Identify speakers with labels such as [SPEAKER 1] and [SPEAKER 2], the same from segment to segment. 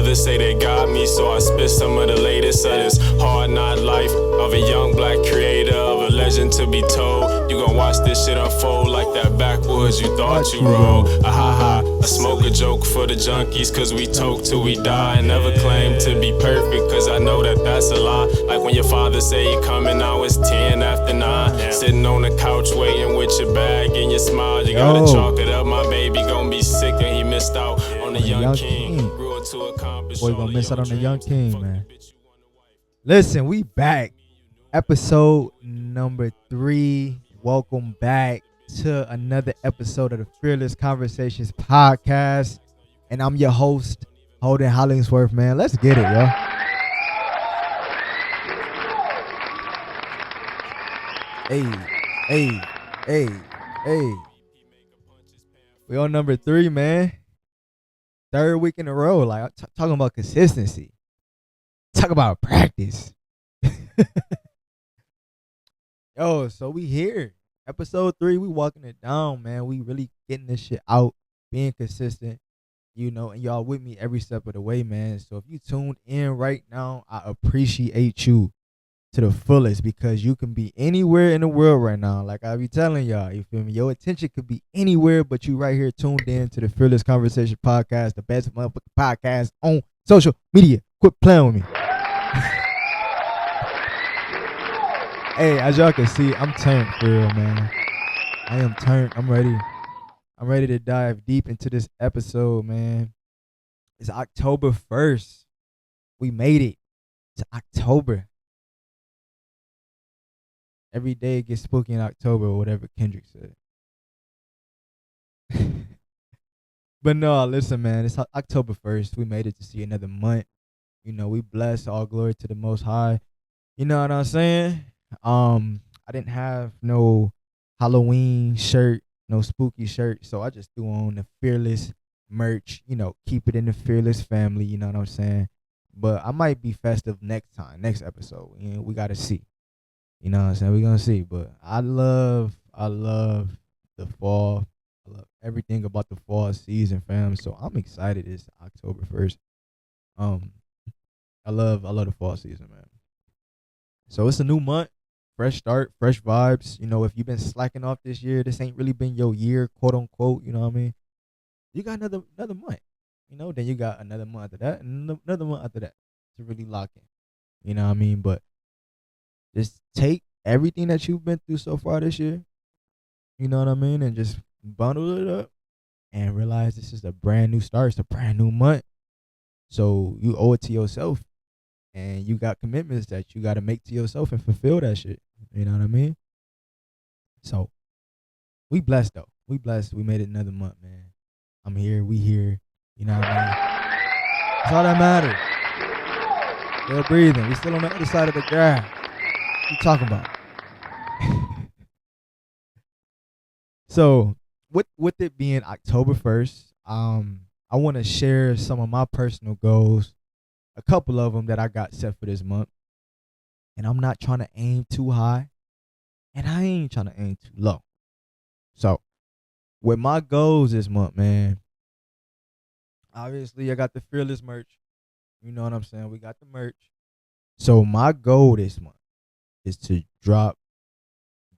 [SPEAKER 1] Others say they got me, so I spit some of the latest of this hard knot life of a young black creator, of a legend to be told. You gon' watch this shit unfold like that backwoods you thought you rode. Ah ha ha, I smoke a joke for the junkies, cause we toke till we die. And never claim to be perfect, cause I know that that's a lie. Like when your father say he coming, now it's 10 after 9. Sitting on the couch waiting with your bag and your smile. You gotta chalk it up, my baby gon' be sick and he missed out on the young king. Grew to accomplish.
[SPEAKER 2] Boy, gonna miss out on the young king, man. Listen, we back. Episode number 3. Welcome back to another episode of the Fearless Conversations podcast. And I'm your host, Holden Hollingsworth, man. Let's get it, yo. Hey. We on number 3, man. Third week in a row. Like, talking about consistency. Talk about practice. Yo, so we here. Episode 3, we walking it down, man. We really getting this shit out, being consistent, you know, and y'all with me every step of the way, man. So if you tuned in right now, I appreciate you to the fullest, because you can be anywhere in the world right now. Like I be telling y'all, you feel me? Your attention could be anywhere, but you right here tuned in to the Fearless Conversation podcast, the best motherfucking podcast on social media. Quit playing with me. Hey, as y'all can see, I'm turned for real, man. I am turned. I'm ready. I'm ready to dive deep into this episode, man. It's October 1st. We made it to October. Every day it gets spooky in October, or whatever Kendrick said. But no, listen, man. It's October 1st. We made it to see another month. You know, we blessed. All glory to the Most High. You know what I'm saying? I didn't have no Halloween shirt, no spooky shirt, so I just threw on the Fearless merch. You know, keep it in the Fearless family. You know what I'm saying? But I might be festive next episode. You know, we gotta see. You know what I'm saying? We're gonna see. But I love the fall. I love everything about the fall season, fam. So I'm excited. It's October 1st. I love the fall season, man. So it's a new month, fresh start, fresh vibes. You know, if you've been slacking off this year, this ain't really been your year, quote unquote. You know what I mean? You got another month. You know, then you got another month after that, and another month after that to really lock in. You know what I mean? But just take everything that you've been through so far this year, you know what I mean, and just bundle it up and realize this is a brand new start. It's a brand new month. So you owe it to yourself. And you got commitments that you got to make to yourself and fulfill that shit. You know what I mean? So we blessed, though. We blessed. We made it another month, man. I'm here. We here. You know what I mean? That's all that matters. Still breathing. We still on the other side of the graph. What you talking about? So with it being October 1st, I want to share some of my personal goals. A couple of them that I got set for this month. And I'm not trying to aim too high. And I ain't trying to aim too low. So, with my goals this month, man, obviously I got the Fearless merch. You know what I'm saying? We got the merch. So, my goal this month is to drop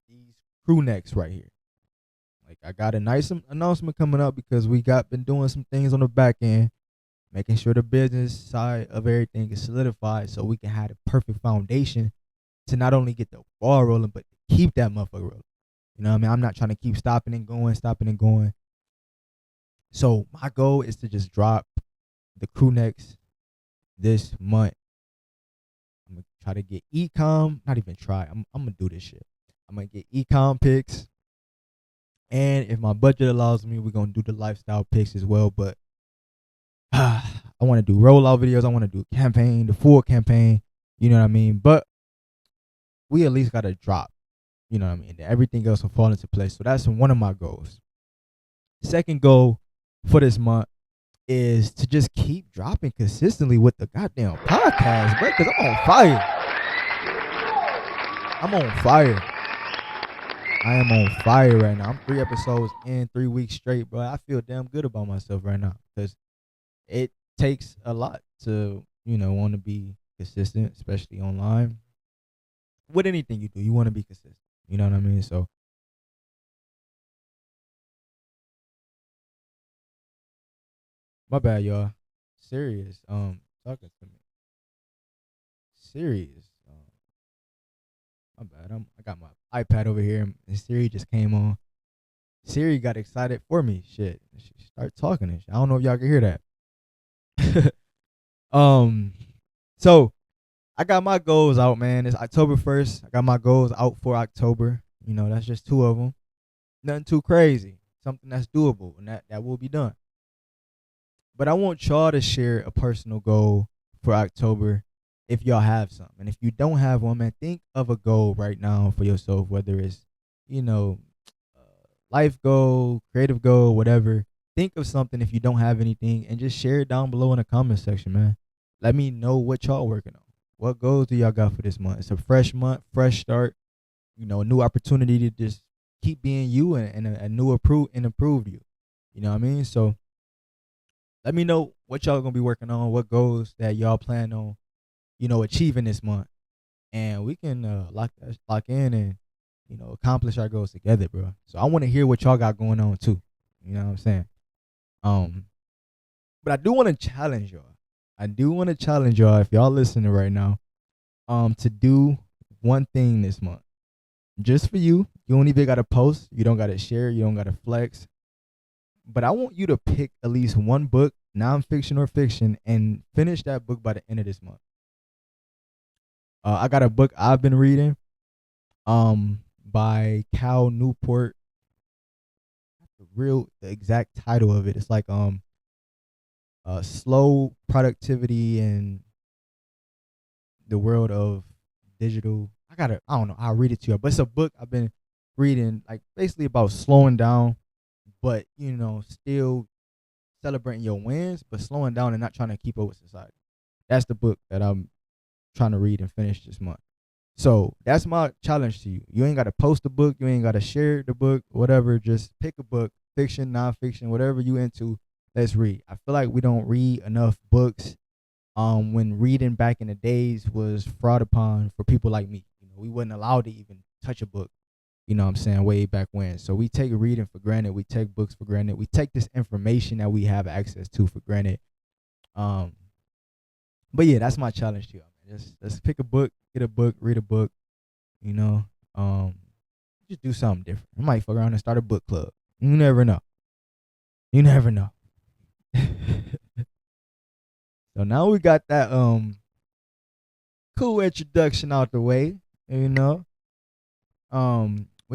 [SPEAKER 2] these crew necks right here. Like, I got a nice announcement coming up, because we been doing some things on the back end, making sure the business side of everything is solidified, so we can have the perfect foundation to not only get the ball rolling, but to keep that motherfucker rolling. You know what I mean? I'm not trying to keep stopping and going. So my goal is to just drop the crew necks this month. I'm going to try to get not even try. I'm going to do this shit. I'm going to get ecom picks. And if my budget allows me, we're going to do the lifestyle picks as well. But I want to do rollout videos. I want to do campaign, the full campaign. You know what I mean? But we at least got to drop. You know what I mean? Everything else will fall into place. So that's one of my goals. Second goal for this month is to just keep dropping consistently with the goddamn podcast, bro. Because I'm on fire. I am on fire right now. I'm 3 episodes in, 3 weeks straight, bro. I feel damn good about myself right now, because it takes a lot to, want to be consistent, especially online. With anything you do, you want to be consistent. You know what I mean? So, my bad, y'all. Serious. Talking to me. Serious. My bad. I got my iPad over here, and Siri just came on. Siri got excited for me. Shit, she started talking and shit. I don't know if y'all can hear that. um, so I got my goals out, man. It's October 1st. I got my goals out for October. That's just two of them. Nothing too crazy. Something that's doable and that will be done. But I want y'all to share a personal goal for October if y'all have some. And if you don't have one, man, think of a goal right now for yourself, whether it's, you know, life goal, creative goal, whatever. Think of something if you don't have anything and just share it down below in the comment section, man. Let me know what y'all working on. What goals do y'all got for this month? It's a fresh month, fresh start, a new opportunity to just keep being you and a new improved you. You know what I mean? So let me know what y'all gonna be working on, what goals that y'all plan on, achieving this month. And we can lock in and accomplish our goals together, bro. So I want to hear what y'all got going on too. You know what I'm saying? Um, but I do want to challenge y'all. I do want to challenge y'all if y'all listening right now, to do one thing this month, just for you. You don't even gotta post. You don't gotta share. You don't gotta flex. But I want you to pick at least one book, nonfiction or fiction, and finish that book by the end of this month. I got a book I've been reading, by Cal Newport. The exact title of it. It's like slow productivity in the world of digital. I don't know. I'll read it to you, but it's a book I've been reading, like basically about slowing down, but still celebrating your wins, but slowing down and not trying to keep up with society. That's the book that I'm trying to read and finish this month. So that's my challenge to you. You ain't got to post the book. You ain't got to share the book, whatever. Just pick a book, fiction, nonfiction, whatever you into. Let's read. I feel like we don't read enough books. When reading back in the days was frowned upon for people like me. We wasn't allowed to even touch a book. You know what I'm saying? Way back when. So we take reading for granted. We take books for granted. We take this information that we have access to for granted. But yeah, that's my challenge to you. Just let's pick a book, get a book, read a book. You know, just do something different. I might fuck around and start a book club. You never know. You never know. So now we got that cool introduction out the way. We're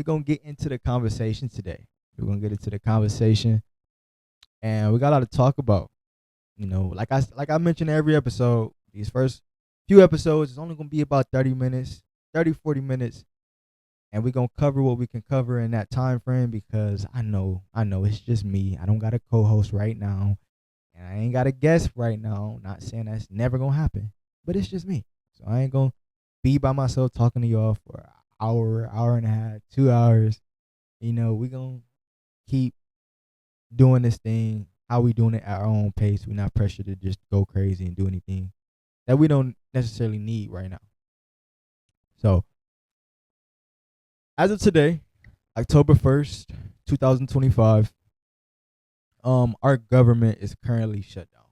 [SPEAKER 2] gonna get into the conversation today. We're gonna get into the conversation, and we got a lot to talk about. Like I mentioned every episode, these first few episodes is only gonna be about 30 minutes, 40 minutes, and we're gonna cover what we can cover in that time frame because I know it's just me. I don't got a co-host right now, and I ain't got a guest right now. Not saying that's never gonna happen, but it's just me. So I ain't gonna be by myself talking to y'all for an hour and a half, 2 hours. We gonna keep doing this thing how we doing it at our own pace. We're not pressured to just go crazy and do anything that we don't necessarily need right now. So as of today, October 1st, 2025, our government is currently shut down.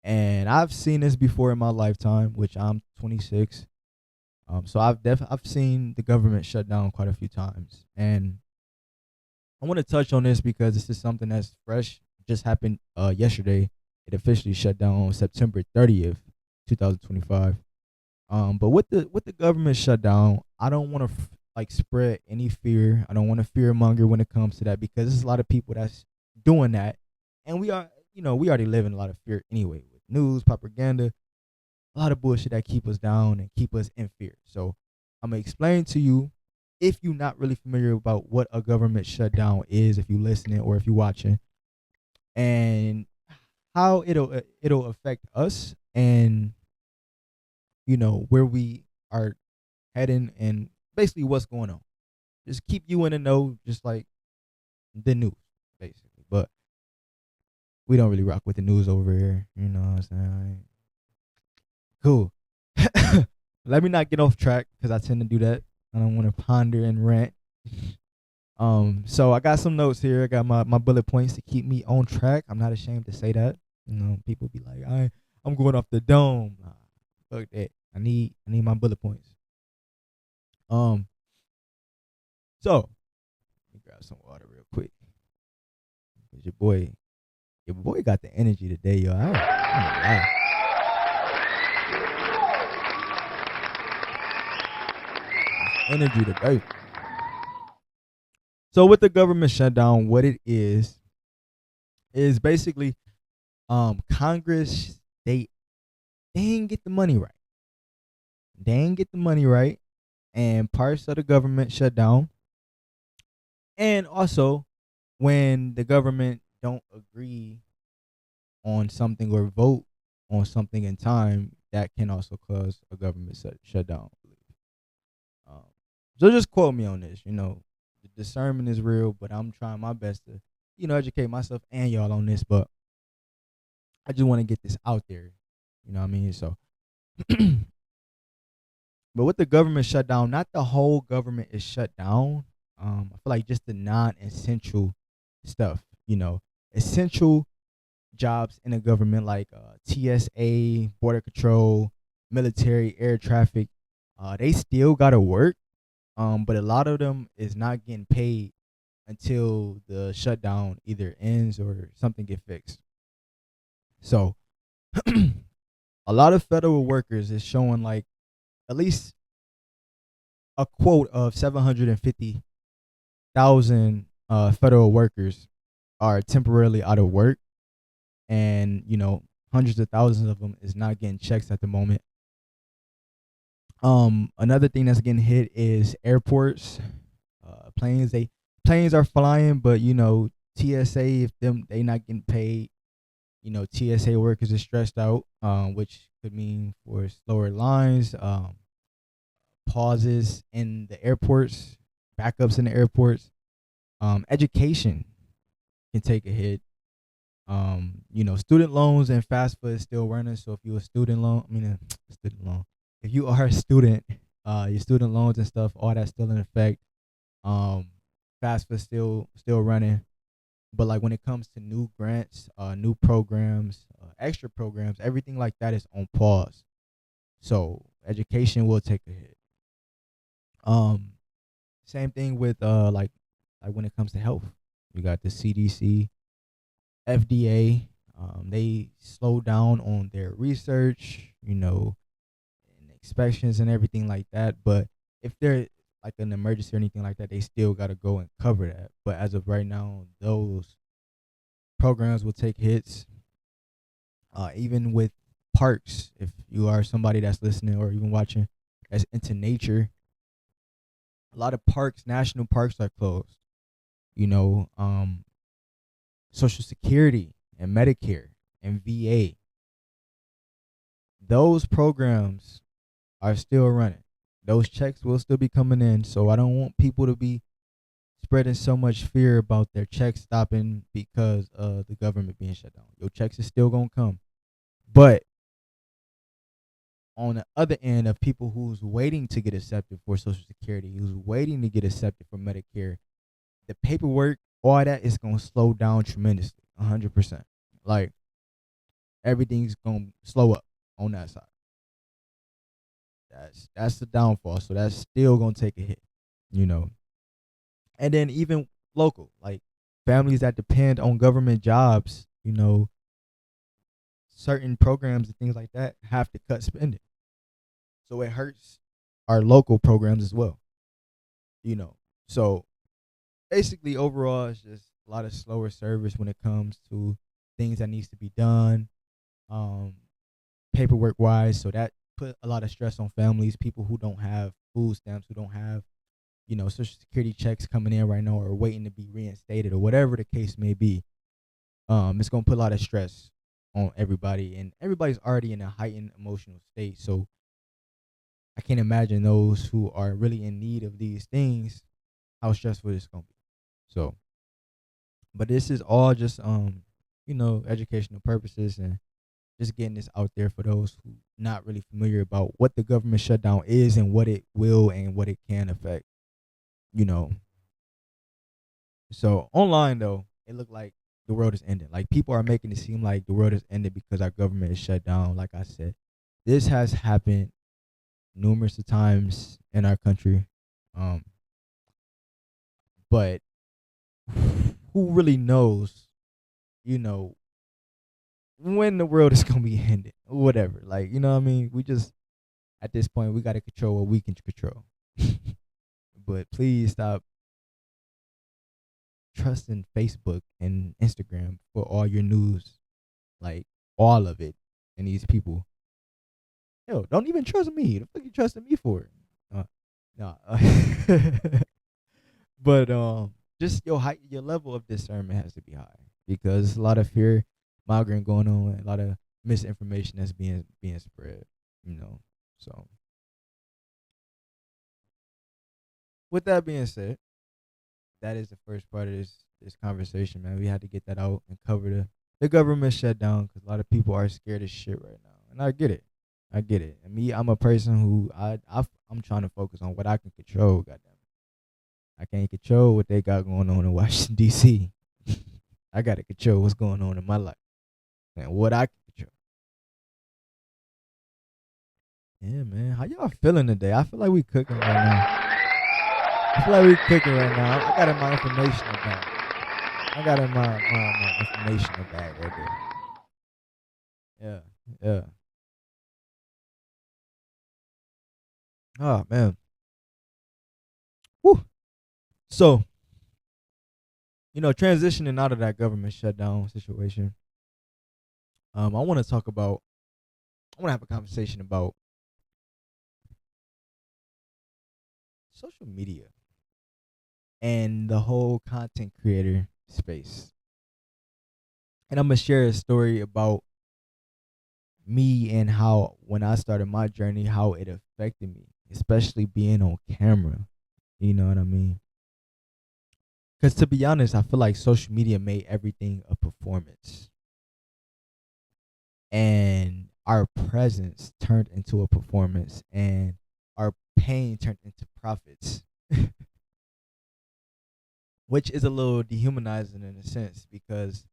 [SPEAKER 2] And I've seen this before in my lifetime, which I'm 26. So I've seen the government shut down quite a few times. And I want to touch on this because this is something that's fresh. Just happened yesterday. It officially shut down on September 30th, 2025. But with the government shutdown, I don't want to spread any fear. I don't want to fear monger when it comes to that because there's a lot of people that's doing that, and we already live in a lot of fear anyway with news, propaganda, a lot of bullshit that keep us down and keep us in fear. So I'm gonna explain to you if you're not really familiar about what a government shutdown is, if you're listening or if you're watching, and how it'll affect us and where we are heading and basically what's going on. Just keep you in the know, just like the news, basically. But we don't really rock with the news over here. You know what I'm saying? Cool. Let me not get off track because I tend to do that. I don't want to ponder and rant. So I got some notes here. I got my bullet points to keep me on track. I'm not ashamed to say that. You know, people be like, I'm going off the dome. Nah, fuck that. I need my bullet points. Um, so let me grab some water real quick. 'Cause your boy got the energy today, yo. I ain't lie. Energy today. So with the government shutdown, what it is basically Congress they didn't get the money right. They didn't get the money right, and parts of the government shut down. And also, when the government don't agree on something or vote on something in time, that can also cause a government shutdown. Um, so just quote me on this. You know, the discernment is real, but I'm trying my best to, educate myself and y'all on this. But I just want to get this out there. You know what I mean? So, but with the government shutdown, not the whole government is shut down. I feel like just the non-essential stuff. Essential jobs in the government like TSA, border control, military, air traffic. They still gotta work. But a lot of them is not getting paid until the shutdown either ends or something get fixed. So a lot of federal workers is showing like at least a quote of 750,000 federal workers are temporarily out of work, and hundreds of thousands of them is not getting checks at the moment. Another thing that's getting hit is airports. Planes are flying, but TSA, if they not getting paid, TSA workers are stressed out, which could mean for slower lines, pauses in the airports, backups in the airports. Education can take a hit. Student loans and FAFSA is still running. So if you're a student loan, if you are a student, your student loans and stuff, all that's still in effect. FAFSA still running. But like when it comes to new grants, new programs, extra programs, everything like that is on pause. So education will take a hit. Same thing with like when it comes to health, you got the CDC, FDA. They slow down on their research, and inspections and everything like that. But if there like an emergency or anything like that, they still got to go and cover that. But as of right now, those programs will take hits. Even with parks, if you are somebody that's listening or even watching that's into nature, a lot of parks, national parks are closed. Social Security and Medicare and VA, those programs are still running. Those checks will still be coming in. So I don't want people to be spreading so much fear about their checks stopping because of the government being shut down. Your checks is still gonna come. But on the other end of people who's waiting to get accepted for Social Security, who's waiting to get accepted for Medicare, the paperwork, all that is gonna slow down tremendously, 100%. Like everything's gonna slow up on that side. That's the downfall. So that's still gonna take a hit, And then even local, like families that depend on government jobs, certain programs and things like that have to cut spending. So it hurts our local programs as well. So basically overall it's just a lot of slower service when it comes to things that needs to be done, paperwork wise. So that put a lot of stress on families, people who don't have food stamps, who don't have Social Security checks coming in right now or waiting to be reinstated or whatever the case may be. It's gonna put a lot of stress on everybody, and everybody's already in a heightened emotional state. So I can't imagine those who are really in need of these things, how stressful it's gonna be. So, but this is all just educational purposes and just getting this out there for those who not really familiar about what the government shutdown is and what it will and what it can affect. You know, so online though, it looked like the world is ending. Like people are making it seem like the world is ended because our government is shut down. Like I said, this has happened numerous of times in our country, um, but who really knows? You know when the world is gonna be ended, or whatever. Like you know what I mean. We just at this point we got to control what we can control. But please stop trusting Facebook and Instagram for all your news, like all of it. And these people, hell, don't even trust me. The fuck you trusting me for? No, but just your height, your level of discernment has to be high because a lot of fear, mongering going on, a lot of misinformation that's being spread. So with that being said, that is the first part of this conversation, man. We had to get that out and cover the government shutdown because a lot of people are scared as shit right now, and I get it. I get it. And me, I'm a person who I'm trying to focus on what I can control. Goddamn it, I can't control what they got going on in Washington D.C. I gotta control what's going on in my life and what I can control. Yeah, man. How y'all feeling today? I feel like we cooking right now. I feel like we cooking right now. I got in my informational bag. I got in my informational bag right there. Yeah, yeah. Oh man. Woo. So, transitioning out of that government shutdown situation, I want to talk about. I want to have a conversation about social media and the whole content creator space. And I'm gonna share a story about me and how when I started my journey, how it affected me, especially being on camera. You know what I mean? Because to be honest, I feel like social media made everything a performance. And our presence turned into a performance and our pain turned into profits. Which is a little dehumanizing in a sense because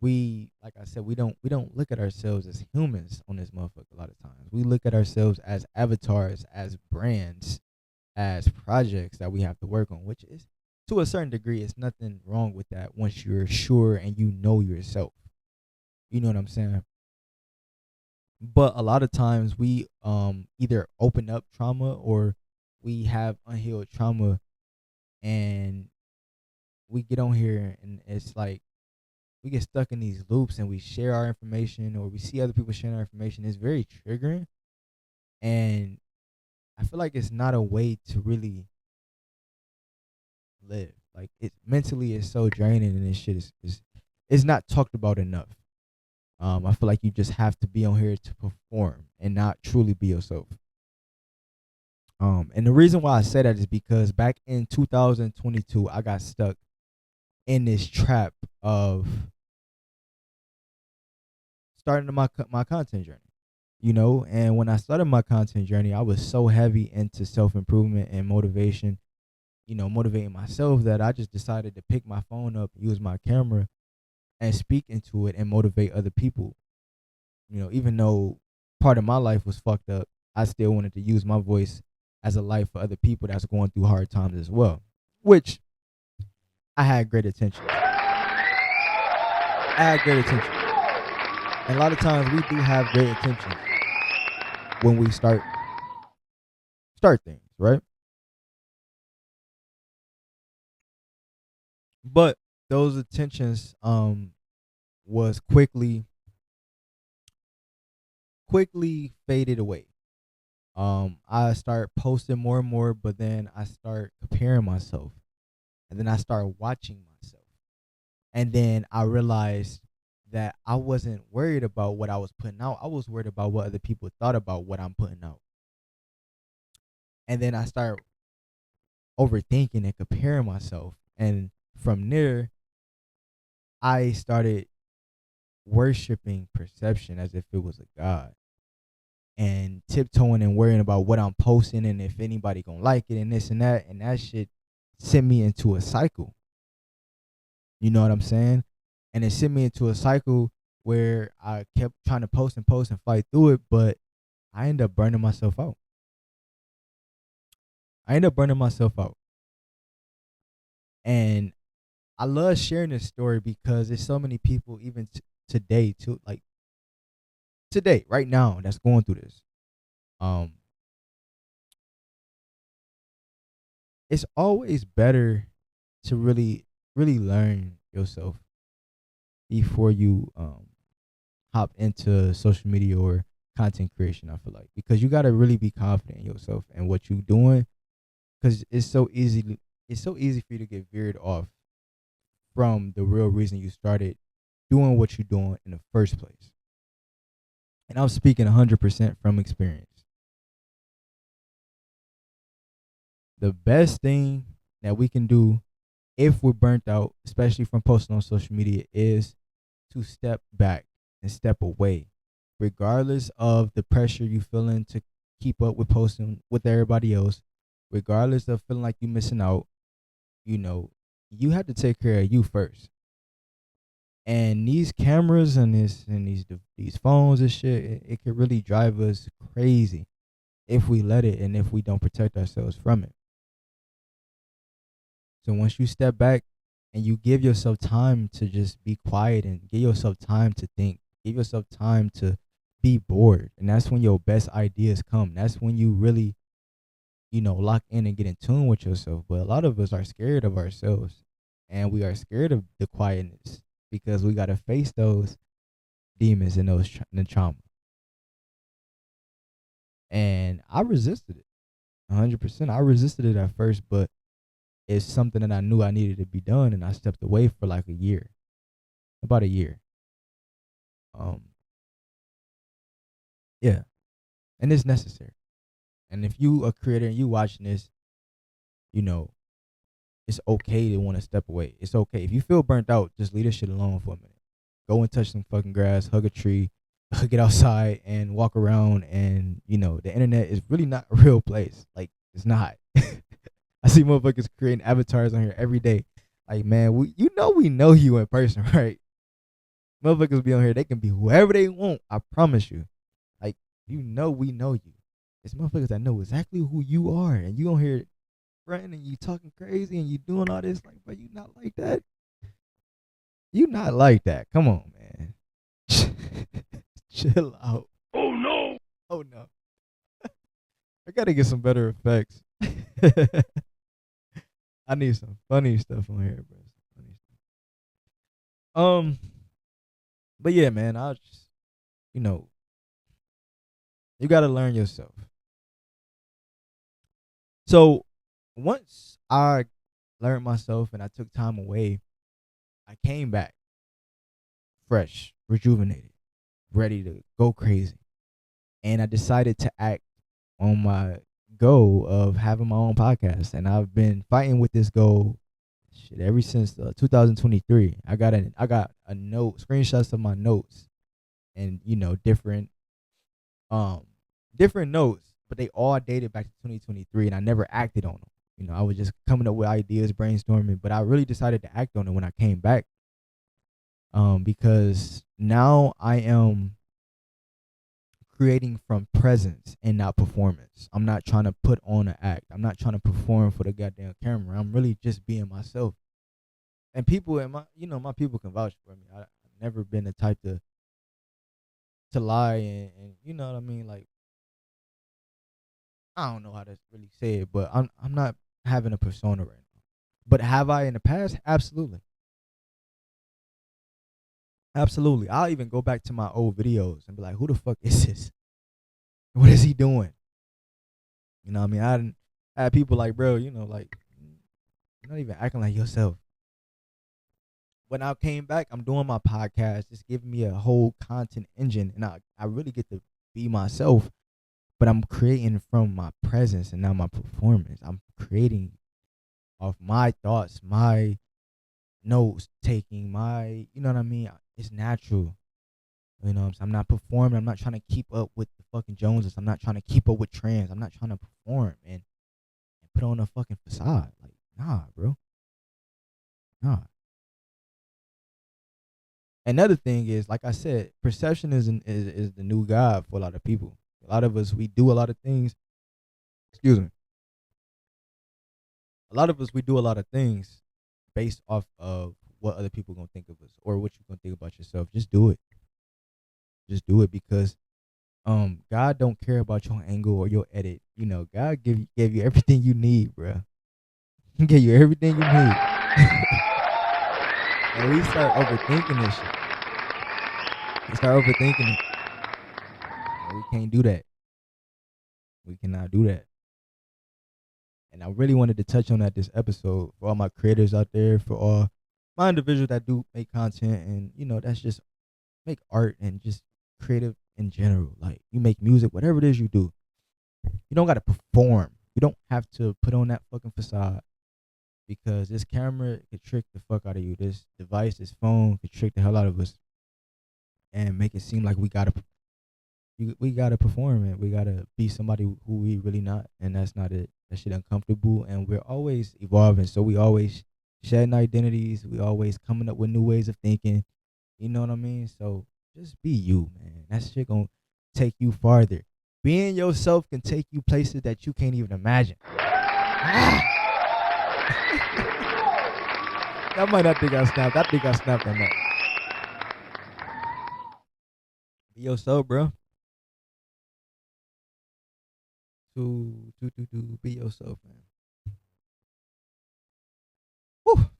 [SPEAKER 2] we, like I said, we don't look at ourselves as humans on this motherfucker a lot of times. We look at ourselves as avatars, as brands, as projects that we have to work on, which is to a certain degree, it's nothing wrong with that once you're sure and you know yourself. You know what I'm saying? But a lot of times we either open up trauma or we have unhealed trauma and we get on here and it's like we get stuck in these loops and we share our information or we see other people sharing our information. It's very triggering. And I feel like it's not a way to really live. Like it mentally is so draining and this shit is not talked about enough. I feel like you just have to be on here to perform and not truly be yourself. And the reason why I say that is because back in 2022, I got stuck in this trap of starting my content journey. And when I started my content journey, I was so heavy into self improvement and motivation. Motivating myself that I just decided to pick my phone up, use my camera, and speak into it and motivate other people. Even though part of my life was fucked up, I still wanted to use my voice as a light for other people that's going through hard times as well, which I had great attention. I had great attention. And a lot of times we do have great intentions when we start things, right? But those intentions was quickly faded away. I start posting more and more, but then I start comparing myself. And then I start watching myself. And then I realized that I wasn't worried about what I was putting out. I was worried about what other people thought about what I'm putting out. And then I start overthinking and comparing myself. And from there, I started worshiping perception as if it was a god, and tiptoeing and worrying about what I'm posting and if anybody gonna like it and this and that shit sent me into a cycle. You know what I'm saying? And it sent me into a cycle where I kept trying to post and fight through it, but I ended up burning myself out. And I love sharing this story because there's so many people even today, too, like today, right now, that's going through this. It's always better to really, really learn yourself before you hop into social media or content creation. I feel like, because you gotta really be confident in yourself and what you're doing, because it's so easy. It's so easy for you to get veered off from the real reason you started doing what you're doing in the first place. And I'm speaking 100% from experience. The best thing that we can do if we're burnt out, especially from posting on social media, is to step back and step away, regardless of the pressure you feeling to keep up with posting with everybody else, regardless of feeling like you're missing out. You have to take care of you first. And these cameras and these phones and shit, it can really drive us crazy if we let it and if we don't protect ourselves from it. So once you step back and you give yourself time to just be quiet and give yourself time to think, give yourself time to be bored, and that's when your best ideas come. That's when you really, lock in and get in tune with yourself. But a lot of us are scared of ourselves, and we are scared of the quietness because we got to face those demons and the trauma. And I resisted it 100%. I resisted it at first, but it's something that I knew I needed to be done, and I stepped away for like about a year. Yeah, and it's necessary. And if you a creator and you watching this, it's okay to want to step away. It's okay if you feel burnt out. Just leave this shit alone for a minute. Go and touch some fucking grass, hug a tree, get outside and walk around. And the internet is really not a real place. Like, it's not. I see motherfuckers creating avatars on here every day. Like, man, we know you in person, right? Motherfuckers be on here, they can be whoever they want. I promise you. Like, we know you. It's motherfuckers that know exactly who you are, and you on here fronting and you talking crazy and you doing all this. Like, but you not like that. You not like that. Come on, man. Chill out.
[SPEAKER 3] Oh no.
[SPEAKER 2] Oh no. I gotta get some better effects. I need some funny stuff on here, bro. Funny stuff. But yeah, man, I'll just, you gotta learn yourself. So once I learned myself and I took time away, I came back fresh, rejuvenated, ready to go crazy. And I decided to act on my goal of having my own podcast. And I've been fighting with this goal ever since 2023. I got a note, screenshots of my notes, and different notes, but they all dated back to 2023, and I never acted on them. I was just coming up with ideas, brainstorming, but I really decided to act on it when I came back. Because now I am creating from presence and not performance. I'm not trying to put on an act. I'm not trying to perform for the goddamn camera. I'm really just being myself. And people and my people can vouch for me. I've never been the type to lie and you know what I mean? Like, I don't know how to really say it, but I'm not having a persona right now. But have I in the past? Absolutely. Absolutely. I'll even go back to my old videos and be like, who the fuck is this? What is he doing? You know what I mean? I had people like, bro, like, you're not even acting like yourself. When I came back, I'm doing my podcast. It's giving me a whole content engine, and I really get to be myself, but I'm creating from my presence and not my performance. I'm creating off my thoughts, my notes taking, my, you know what I mean? It's natural. You know what I'm saying? I'm not performing. I'm not trying to keep up with the fucking Joneses. I'm not trying to keep up with trends. I'm not trying to perform and put on a fucking facade. Like, nah, bro. Nah. Another thing is, like I said, perception is the new god for a lot of people. A lot of us, we do a lot of things. Excuse me. A lot of us, we do a lot of things based off of what other people gonna think of us or what you gonna think about yourself. Just do it. Just do it because God don't care about your angle or your edit. You know, God gave you everything you need, bro. He gave you everything you need. And we start overthinking this shit. We start overthinking it. And we can't do that. We cannot do that. And I really wanted to touch on that this episode for all my creators out there, for all my individuals that do make content and, you know, that's just make art and just creative in general. Like, you make music, whatever it is you do, you don't got to perform. You don't have to put on that fucking facade because this camera could trick the fuck out of you. This device, this phone could trick the hell out of us and make it seem like we gotta perform it. We gotta be somebody who we really not, and that's not it. That shit uncomfortable, and we're always evolving. So we always shedding identities. We always coming up with new ways of thinking. You know what I mean? So just be you, man. That shit gonna take you farther. Being yourself can take you places that you can't even imagine. Y'all might not think I snapped. I think I snapped on that. Be yourself, bro. Be yourself, man. Whew.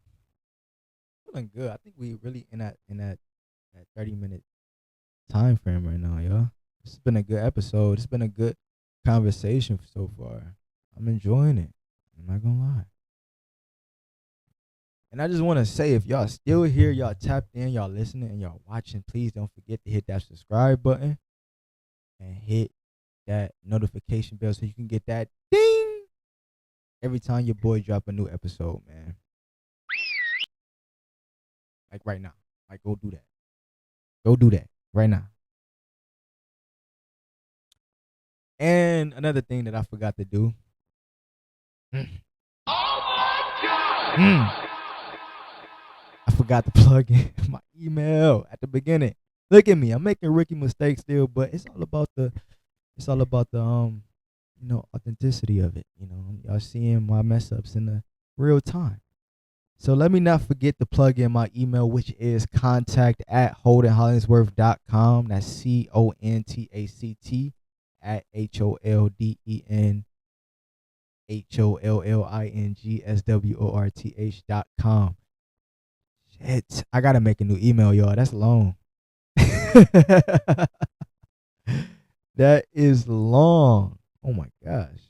[SPEAKER 2] Feeling good. I think we really in that 30-minute time frame right now, y'all. It's been a good episode. It's been a good conversation so far. I'm enjoying it. I'm not gonna lie. And I just want to say, if y'all still here, y'all tapped in, y'all listening, and y'all watching, please don't forget to hit that subscribe button and hit that notification bell so you can get that ding every time your boy drop a new episode, man. Like right now. Like, go do that. Go do that right now. And another thing that I forgot to do. Oh my God! I forgot to plug in my email at the beginning. Look at me. I'm making rookie mistakes still, but it's all about the authenticity of it. You know, y'all seeing my mess ups in the real time. So let me not forget to plug in my email, which is contact@holdenhollingsworth.com. That's CONTACT at HOLDENHOLLINGSWORTH.com. Shit, I gotta make a new email, y'all. That's long. That is long. Oh my gosh.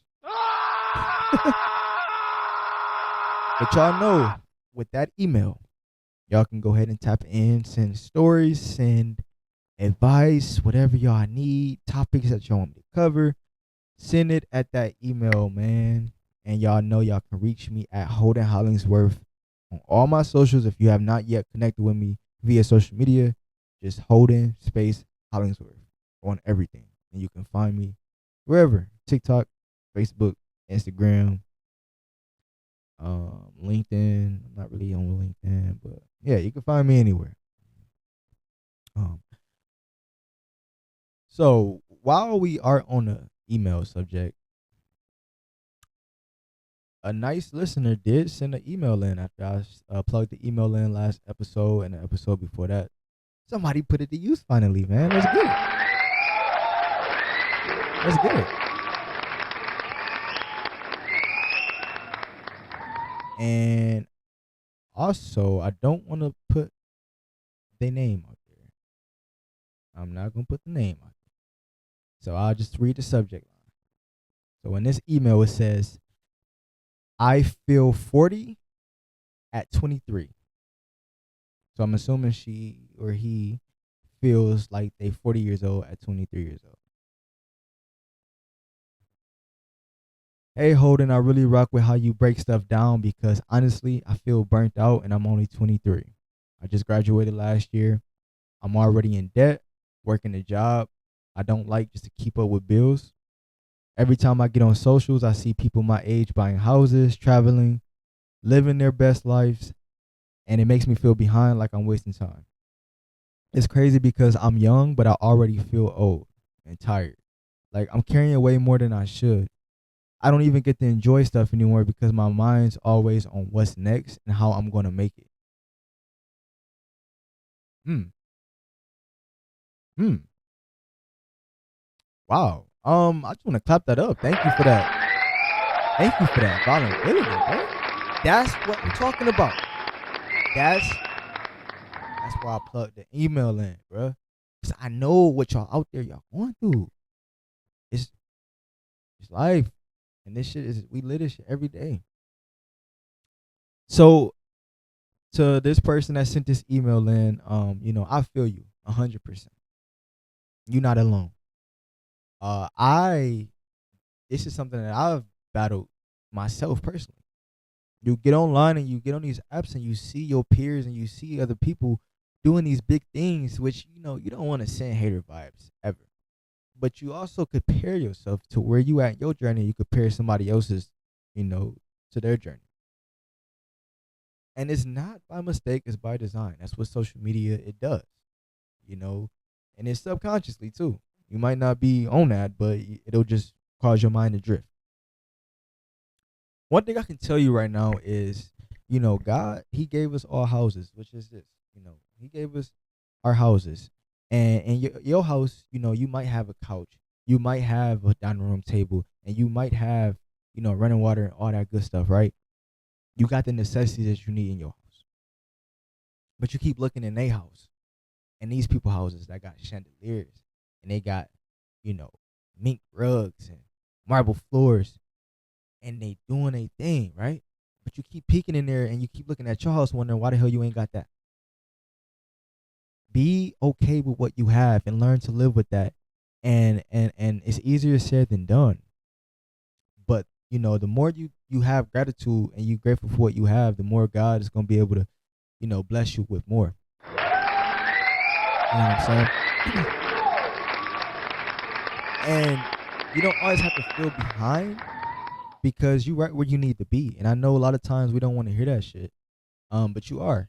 [SPEAKER 2] But y'all know, with that email, y'all can go ahead and tap in, send stories, send advice, whatever y'all need, topics that y'all want me to cover. Send it at that email, man. And y'all know y'all can reach me at Holden Hollingsworth on all my socials. If you have not yet connected with me via social media, just Holden space Hollingsworth on everything. And you can find me wherever. TikTok, Facebook, Instagram, LinkedIn. I'm not really on LinkedIn, but yeah, you can find me anywhere. So while we are on the email subject, a nice listener did send an email in after I plugged the email in last episode and the episode before that. Somebody put it to use finally, man. Let's get it. Let's get it. And also, I don't want to put their name out there. I'm not going to put the name out there. So I'll just read the subject line. So in this email, it says, I feel 40 at 23. So I'm assuming she or he feels like they 40 years old at 23 years old. Hey, Holden, I really rock with how you break stuff down because honestly, I feel burnt out and I'm only 23. I just graduated last year. I'm already in debt. working a job I don't like just to keep up with bills. Every time I get on socials, I see people my age buying houses, traveling, living their best lives, and it makes me feel behind like I'm wasting time. It's crazy because I'm young, but I already feel old and tired. Like I'm carrying way more than I should. I don't even get to enjoy stuff anymore because my mind's always on what's next and how I'm going to make it. Hmm. Hmm. Wow. I just want to clap that up. Thank you for that. Thank you for that vulnerability, bro. That's what I'm talking about. That's why I plugged the email in, bro. Cause I know what y'all out there y'all going through. It's it's life, and this shit is we live this shit every day. So to this person that sent this email in, I feel you 100%. You're not alone. I This is something that I've battled myself personally. You get online and you get on these apps and you see your peers and you see other people doing these big things, which you don't want to send hater vibes ever. But you also compare yourself to where you at in your journey. You compare somebody else's, you know, to their journey. And it's not by mistake, it's by design. That's what social media it does, you know, and it's subconsciously too. You might not be on that, but it'll just cause your mind to drift. One thing I can tell you right now is, God, He gave us all houses, which is this, He gave us our houses. And in your house, you might have a couch, you might have a dining room table, and you might have, running water and all that good stuff, right? You got the necessities that you need in your house. But you keep looking in their house and these people houses that got chandeliers and they got, you know, mink rugs and marble floors and they doing a thing, right? But you keep peeking in there and you keep looking at your house wondering why the hell you ain't got that. Be okay with what you have and learn to live with that. And it's easier said than done. But the more you have gratitude and you grateful for what you have, the more God is gonna be able to, bless you with more. You know what I'm saying? And you don't always have to feel behind because you right where you need to be. And I know a lot of times we don't want to hear that shit. But you are.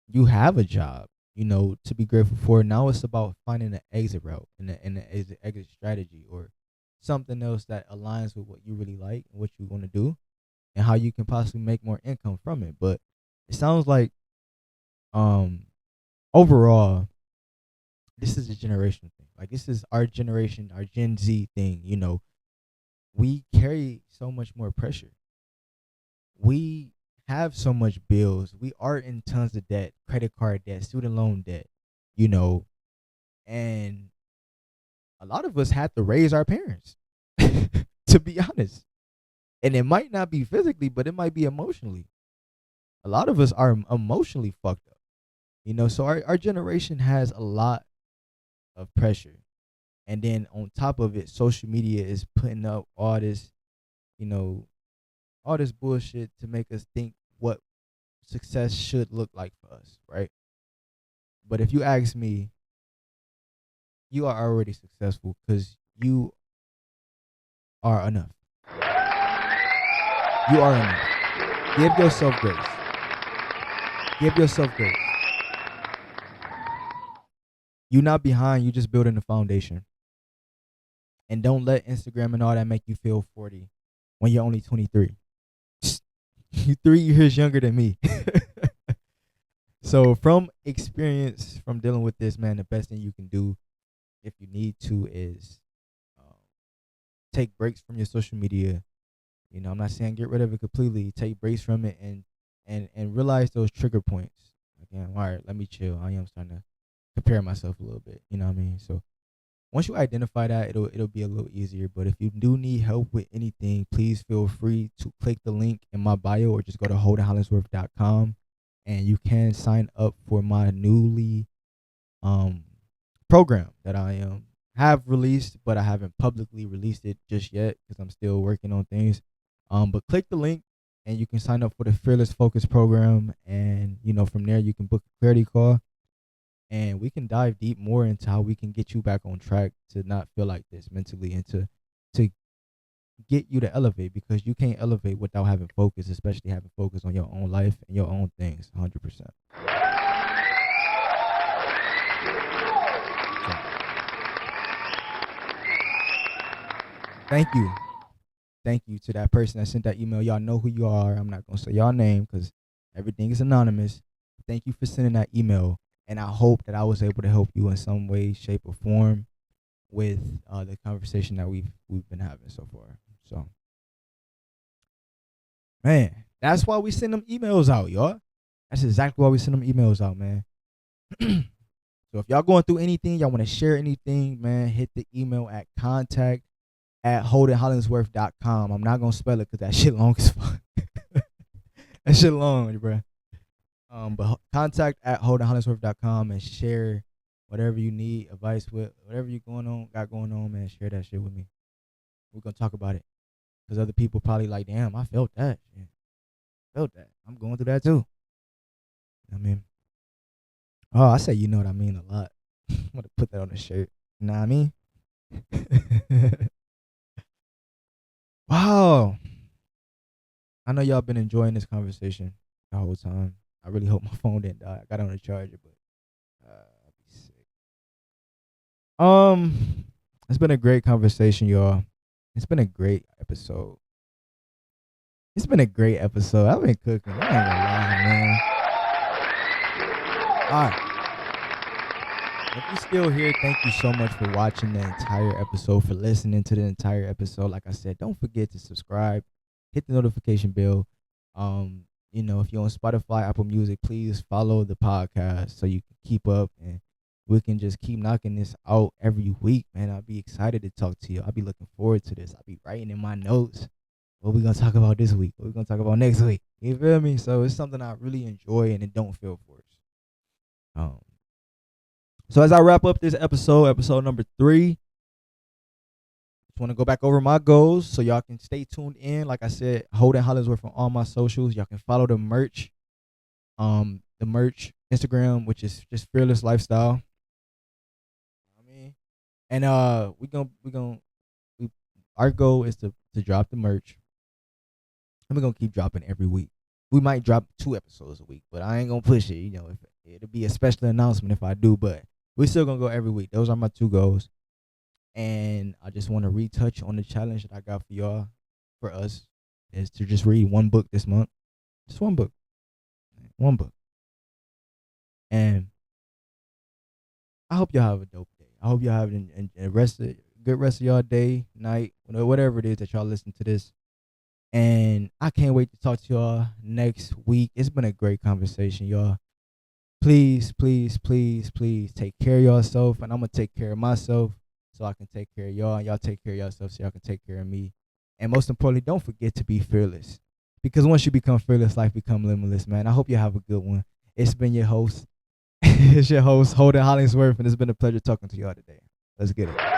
[SPEAKER 2] You have a job, to be grateful for. Now it's about finding an exit route and an exit strategy or something else that aligns with what you really like and what you want to do and how you can possibly make more income from it. But it sounds like overall this is a generation thing. Like this is our generation, our Gen Z thing, we carry so much more pressure. We have so much bills. We are in tons of debt, credit card debt, student loan debt, you know, and a lot of us had to raise our parents, to be honest. And it might not be physically, but it might be emotionally. A lot of us are emotionally fucked up, so our generation has a lot of pressure. And then on top of it, social media is putting up all this, you know, all this bullshit to make us think what success should look like for us, right? But if you ask me, you are already successful because you are enough. You are enough. Give yourself grace. Give yourself grace. You're not behind, you're just building the foundation. And don't let Instagram and all that make you feel 40 when you're only 23. You're 3 years younger than me. So from experience, from dealing with this, man, the best thing you can do if you need to is take breaks from your social media. I'm not saying get rid of it completely. Take breaks from it and realize those trigger points. Again, all right, let me chill. I am starting to compare myself a little bit. You know what I mean? So once you identify that, it'll be a little easier. But if you do need help with anything, please feel free to click the link in my bio or just go to holdenhollingsworth.com and you can sign up for my newly program that I have released, but I haven't publicly released it just yet because I'm still working on things. But click the link and you can sign up for the Fearless Focus program, and from there you can book a clarity call and we can dive deep more into how we can get you back on track to not feel like this mentally, and to get you to elevate, because you can't elevate without having focus, especially having focus on your own life and your own things. 100%. Thank you. Thank you to that person that sent that email. Y'all know who you are. I'm not going to say y'all name because everything is anonymous. Thank you for sending that email. And I hope that I was able to help you in some way, shape, or form with the conversation that we've been having so far. So, man, that's why we send them emails out, y'all. That's exactly why we send them emails out, man. So if y'all going through anything, y'all want to share anything, man, hit the email at contact@holdenhollingsworth.com. I'm not gonna spell it because that shit long as fuck. That shit long, bro. But contact@holdenhollingsworth.com and share whatever you need, advice with, whatever you got going on, man. Share that shit with me. We're gonna talk about it, because other people probably like, damn, I felt that. Yeah. Felt that. I'm going through that too. I mean, oh, I say you know what I mean a lot. I'm gonna put that on the shirt. You know what I mean? Wow. I know y'all been enjoying this conversation the whole time. I really hope my phone didn't die. I got it on the charger, but I'll be sick. It's been a great conversation, y'all. It's been a great episode. I've been cooking. I ain't gonna lie, man. All right. If you're still here, thank you so much for watching the entire episode, for listening to the entire episode. Like I said, don't forget to subscribe, hit the notification bell. If you're on Spotify, Apple Music, please follow the podcast so you can keep up and we can just keep knocking this out every week, man. I'll be excited to talk to you. I'll be looking forward to this. I'll be writing in my notes what we're going to talk about this week, what we're going to talk about next week. You feel me? So it's something I really enjoy and it don't feel forced. So as I wrap up this episode number 3, just want to go back over my goals so y'all can stay tuned in. Like I said, Holden Hollingsworth on all my socials. Y'all can follow the merch Instagram, which is just Fearless Lifestyle. And our goal is to drop the merch, and we're gonna keep dropping every week. We might drop 2 episodes a week, but I ain't gonna push it. If it'll be a special announcement if I do, but we're still gonna go every week. Those are my 2 goals. And I just want to retouch on the challenge that I got for y'all, for us, is to just read 1 book this month. Just 1 book. 1 book. And I hope y'all have a dope day. I hope y'all have a good rest of y'all day, night, whatever it is that y'all listen to this. And I can't wait to talk to y'all next week. It's been a great conversation, y'all. Please, please, please, please take care of yourself, and I'm going to take care of myself so I can take care of y'all, and y'all take care of yourself so y'all can take care of me. And most importantly, don't forget to be fearless, because once you become fearless, life becomes limitless, man. I hope you have a good one. It's been your host. It's your host, Holden Hollingsworth, and it's been a pleasure talking to y'all today. Let's get it.